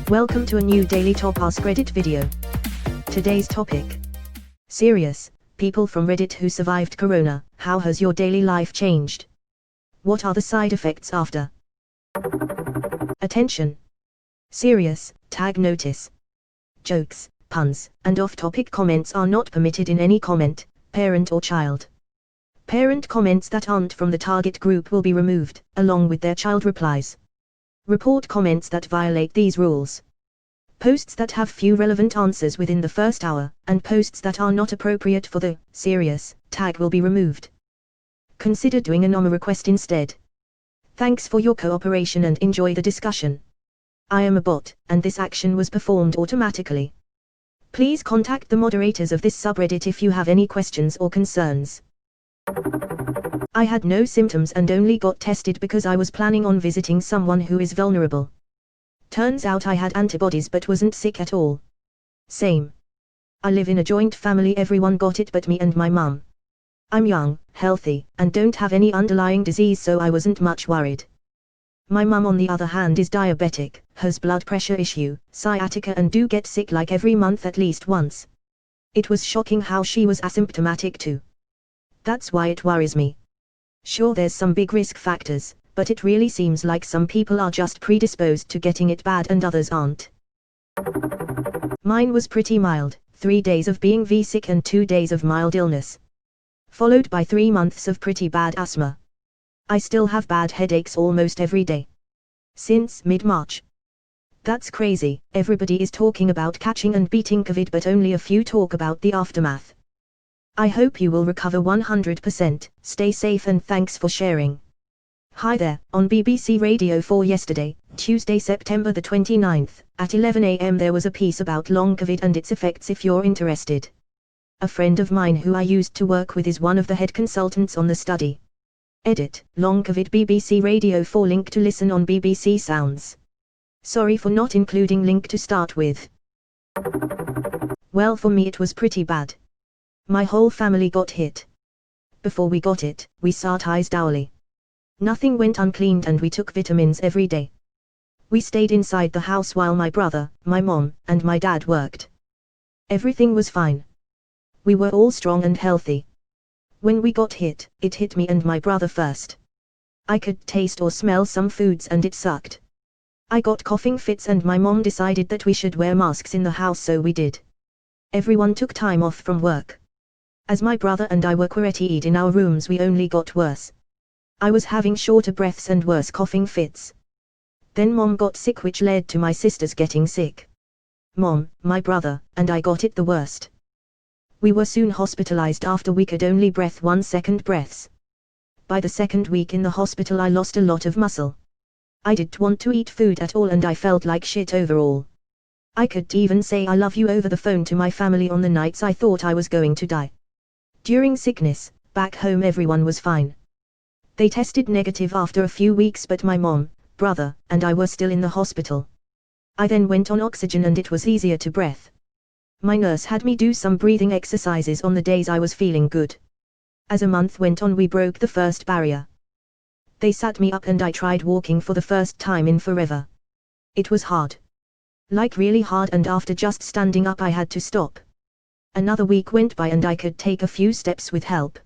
Welcome to a new daily top Askreddit video. Today's topic. Serious, people from Reddit who survived Corona, how has your daily life changed? What are the side effects after? Attention. Serious, tag notice. Jokes, puns, and off-topic comments are not permitted in any comment, parent or child. Parent comments that aren't from the target group will be removed, along with their child replies. Report comments that violate these rules. Posts that have few relevant answers within the first hour, and posts that are not appropriate for the serious tag will be removed. Consider doing a NOMA request instead. Thanks for your cooperation and enjoy the discussion. I am a bot, and this action was performed automatically. Please contact the moderators of this subreddit if you have any questions or concerns. I had no symptoms and only got tested because I was planning on visiting someone who is vulnerable. Turns out I had antibodies but wasn't sick at all. Same. I live in a joint family, everyone got it but me and my mum. I'm young, healthy, and don't have any underlying disease, so I wasn't much worried. My mum on the other hand is diabetic, has blood pressure issue, sciatica, and do get sick like every month at least once. It was shocking how she was asymptomatic too. That's why it worries me. Sure, there's some big risk factors, but it really seems like some people are just predisposed to getting it bad and others aren't. Mine was pretty mild, 3 days of being sick and 2 days of mild illness. Followed by 3 months of pretty bad asthma. I still have bad headaches almost every day. Since mid-March. That's crazy, everybody is talking about catching and beating COVID but only a few talk about the aftermath. I hope you will recover 100%, stay safe and thanks for sharing. Hi there, on BBC Radio 4 yesterday, Tuesday, September the 29th, at 11 AM there was a piece about long COVID and its effects if you're interested. A friend of mine who I used to work with is one of the head consultants on the study. Edit, long COVID BBC Radio 4 link to listen on BBC Sounds. Sorry for not including link to start with. Well, for me it was pretty bad. My whole family got hit. Before we got it, we sanitized hourly. Nothing went uncleaned and we took vitamins every day. We stayed inside the house while my brother, my mom, and my dad worked. Everything was fine. We were all strong and healthy. When we got hit, it hit me and my brother first. I could taste or smell some foods and it sucked. I got coughing fits and my mom decided that we should wear masks in the house, so we did. Everyone took time off from work. As my brother and I were quarantined in our rooms, we only got worse. I was having shorter breaths and worse coughing fits. Then Mom got sick, which led to my sisters getting sick. Mom, my brother, and I got it the worst. We were soon hospitalized after we could only breathe 1 second breaths. By the second week in the hospital I lost a lot of muscle. I didn't want to eat food at all and I felt like shit overall. I could even say I love you over the phone to my family on the nights I thought I was going to die. During sickness, back home everyone was fine. They tested negative after a few weeks, but my mom, brother, and I were still in the hospital. I then went on oxygen and it was easier to breathe. My nurse had me do some breathing exercises on the days I was feeling good. As a month went on we broke the first barrier. They sat me up and I tried walking for the first time in forever. It was hard. Like really hard, and after just standing up I had to stop. Another week went by and I could take a few steps with help.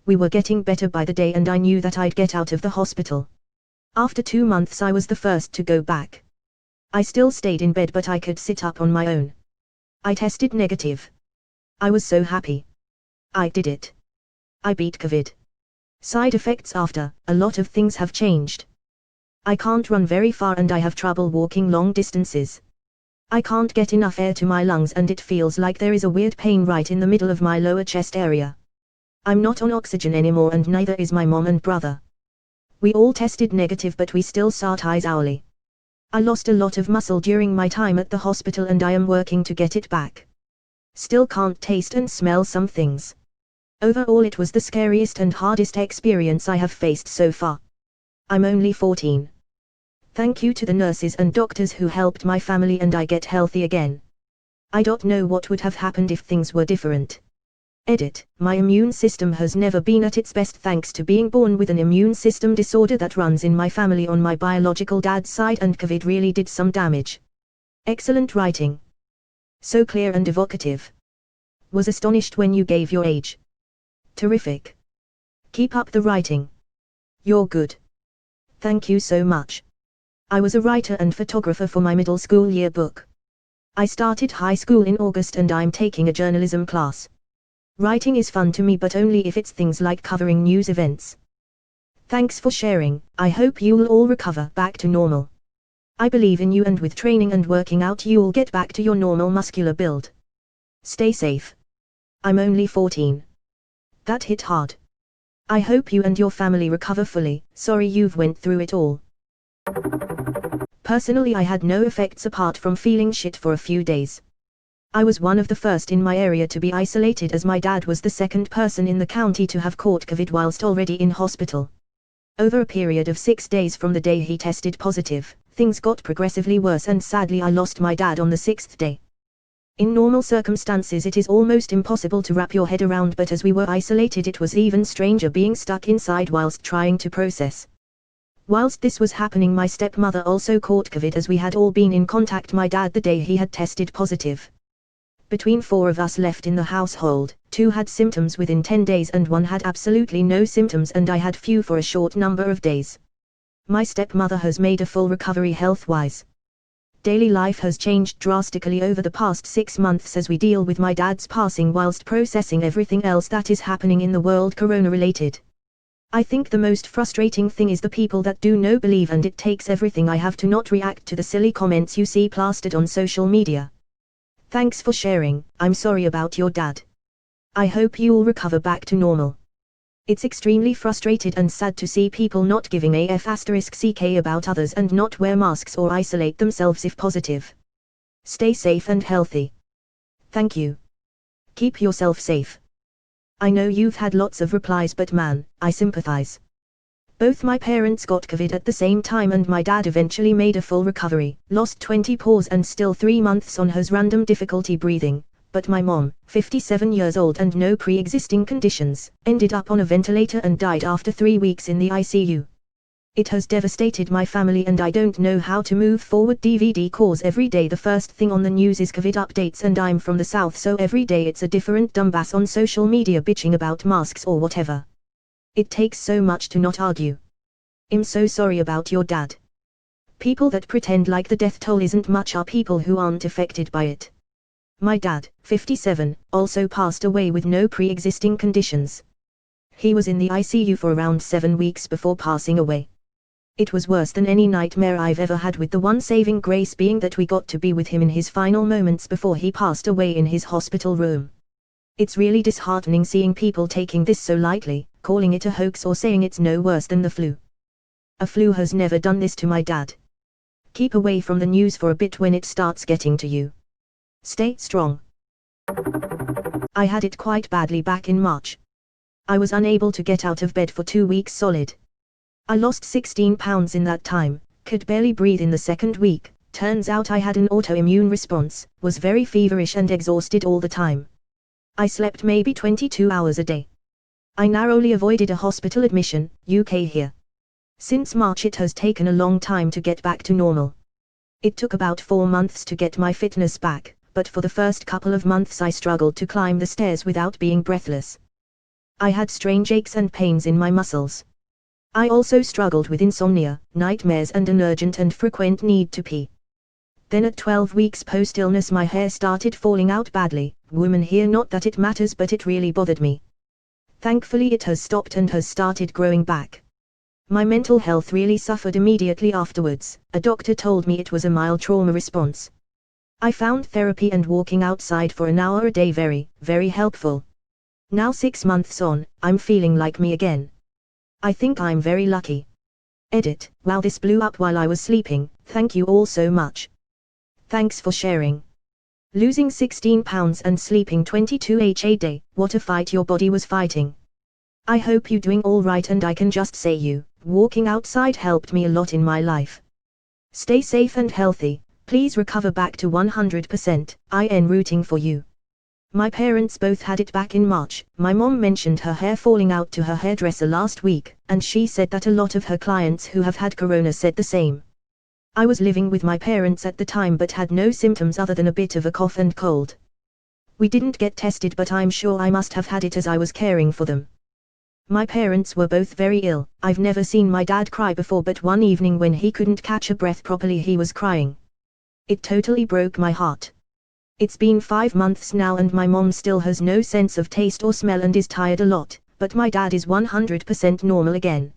We were getting better by the day and I knew that I'd get out of the hospital. After 2 months I was the first to go back. I still stayed in bed but I could sit up on my own. I tested negative. I was so happy. I did it. I beat COVID. Side effects after, a lot of things have changed. I can't run very far and I have trouble walking long distances. I can't get enough air to my lungs and it feels like there is a weird pain right in the middle of my lower chest area. I'm not on oxygen anymore and neither is my mom and brother. We all tested negative but we still sanitize hourly. I lost a lot of muscle during my time at the hospital and I am working to get it back. Still can't taste and smell some things. Overall it was the scariest and hardest experience I have faced so far. I'm only 14. Thank you to the nurses and doctors who helped my family and I get healthy again. I don't know what would have happened if things were different. Edit, my immune system has never been at its best thanks to being born with an immune system disorder that runs in my family on my biological dad's side, and COVID really did some damage. Excellent writing. So clear and evocative. Was astonished when you gave your age. Terrific. Keep up the writing. You're good. Thank you so much. I was a writer and photographer for my middle school yearbook. I started high school in August and I'm taking a journalism class. Writing is fun to me, but only if it's things like covering news events. Thanks for sharing. I hope you'll all recover back to normal. I believe in you, and with training and working out you'll get back to your normal muscular build. Stay safe. I'm only 14. That hit hard. I hope you and your family recover fully. Sorry you've went through it all. Personally, I had no effects apart from feeling shit for a few days. I was one of the first in my area to be isolated, as my dad was the second person in the county to have caught COVID whilst already in hospital. Over a period of 6 days from the day he tested positive, things got progressively worse and sadly I lost my dad on the 6th day. In normal circumstances it is almost impossible to wrap your head around, but as we were isolated it was even stranger being stuck inside whilst trying to process. Whilst this was happening, my stepmother also caught COVID, as we had all been in contact my dad the day he had tested positive. Between 4 of us left in the household, 2 had symptoms within 10 days and 1 had absolutely no symptoms, and I had few for a short number of days. My stepmother has made a full recovery health-wise. Daily life has changed drastically over the past 6 months as we deal with my dad's passing whilst processing everything else that is happening in the world corona-related. I think the most frustrating thing is the people that do no believe, and it takes everything I have to not react to the silly comments you see plastered on social media. Thanks for sharing. I'm sorry about your dad. I hope you'll recover back to normal. It's extremely frustrated and sad to see people not giving a f***ck about others and not wear masks or isolate themselves if positive. Stay safe and healthy. Thank you. Keep yourself safe. I know you've had lots of replies, but man, I sympathize. Both my parents got COVID at the same time and my dad eventually made a full recovery, lost 20 paws and still 3 months on has random difficulty breathing. But my mom, 57 years old and no pre-existing conditions, ended up on a ventilator and died after 3 weeks in the ICU. It has devastated my family and I don't know how to move forward. DVD cause every day the first thing on the news is COVID updates, and I'm from the south, so every day it's a different dumbass on social media bitching about masks or whatever. It takes so much to not argue. I'm so sorry about your dad. People that pretend like the death toll isn't much are people who aren't affected by it. My dad, 57, also passed away with no pre-existing conditions. He was in the ICU for around 7 weeks before passing away. It was worse than any nightmare I've ever had, with the one saving grace being that we got to be with him in his final moments before he passed away in his hospital room. It's really disheartening seeing people taking this so lightly, calling it a hoax or saying it's no worse than the flu. A flu has never done this to my dad. Keep away from the news for a bit when it starts getting to you. Stay strong. I had it quite badly back in March. I was unable to get out of bed for 2 weeks solid. I lost 16 pounds in that time, could barely breathe in the second week. Turns out I had an autoimmune response, was very feverish and exhausted all the time. I slept maybe 22 hours a day. I narrowly avoided a hospital admission, UK here. Since March it has taken a long time to get back to normal. It took about 4 months to get my fitness back, but for the first couple of months I struggled to climb the stairs without being breathless. I had strange aches and pains in my muscles. I also struggled with insomnia, nightmares and an urgent and frequent need to pee. Then at 12 weeks post-illness my hair started falling out badly. Women here, not that it matters, but it really bothered me. Thankfully it has stopped and has started growing back. My mental health really suffered immediately afterwards. A doctor told me it was a mild trauma response. I found therapy and walking outside for an hour a day very helpful. Now 6 months on, I'm feeling like me again. I think I'm very lucky. Edit. Wow, this blew up while I was sleeping. Thank you all so much. Thanks for sharing. Losing 16 pounds and sleeping 22h a day, what a fight your body was fighting. I hope you're doing all right, and I can just say you, walking outside helped me a lot in my life. Stay safe and healthy. Please recover back to 100%, I'm rooting for you. My parents both had it back in March. My mom mentioned her hair falling out to her hairdresser last week, and she said that a lot of her clients who have had corona said the same. I was living with my parents at the time but had no symptoms other than a bit of a cough and cold. We didn't get tested but I'm sure I must have had it as I was caring for them. My parents were both very ill. I've never seen my dad cry before but one evening when he couldn't catch a breath properly he was crying. It totally broke my heart. It's been 5 months now and my mom still has no sense of taste or smell and is tired a lot, but my dad is 100% normal again.